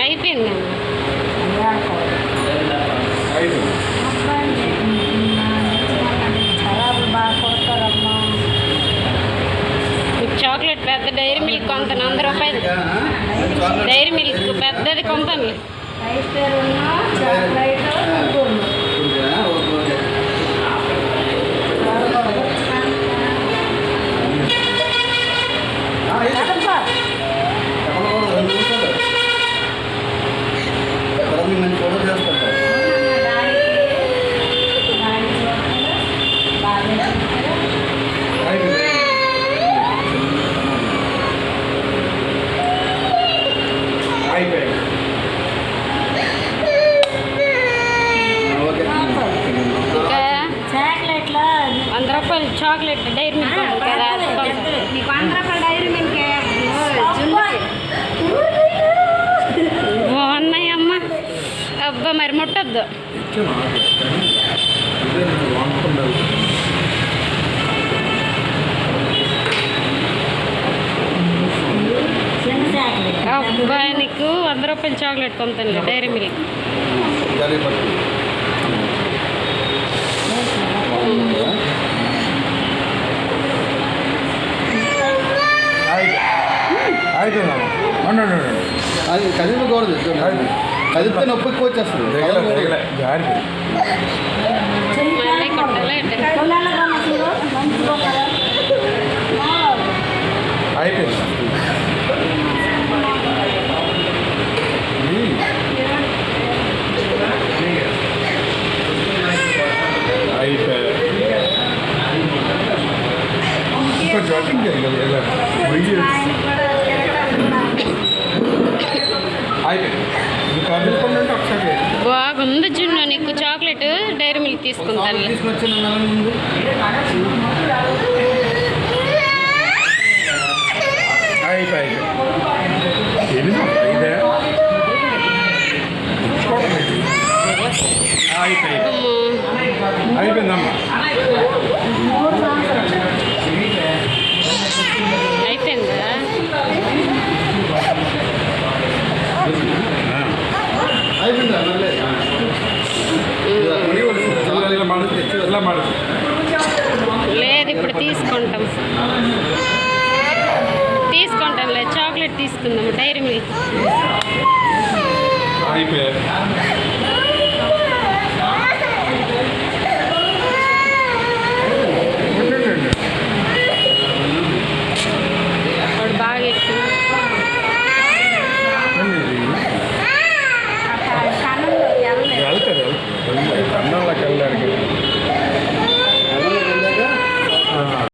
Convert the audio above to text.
అయిపోయింది. చాక్లెట్ పెద్ద dairy milk కొంత 100 రూపాయలు. డైరీ మిల్క్ పెద్దది కొంతాను. చాక్లెట్ డైరీ మిల్క్ కదా, నీకు 100 రూపాయల డైరీ మిల్క్ బాగున్నాయి అమ్మ. అబ్బా మరి ముట్టద్దు. అబ్బా నీకు 100 రూపాయల చాక్లెట్ కొంటాను డైరీ మిల్క్. అది కదిపకూడదు, కదిపితే నొప్పి ఎక్కువ వచ్చేస్తుంది. మళ్ళీ కొట్టాలి. అయిపోయింది. ఇంకా జాకింగ్ చేయాలి. బాగుంది జున్ను. నీకు చాక్లెట్ డైరీ మిల్క్ తీసుకుంటాను. అయిపోయిందమ్మా. అయిపోయిందా? లేదు ఇప్పుడు తీసుకుంటాం లేదు, చాక్లెట్ తీసుకుందాము డైరీ మిల్క్. అయిపోయాయి.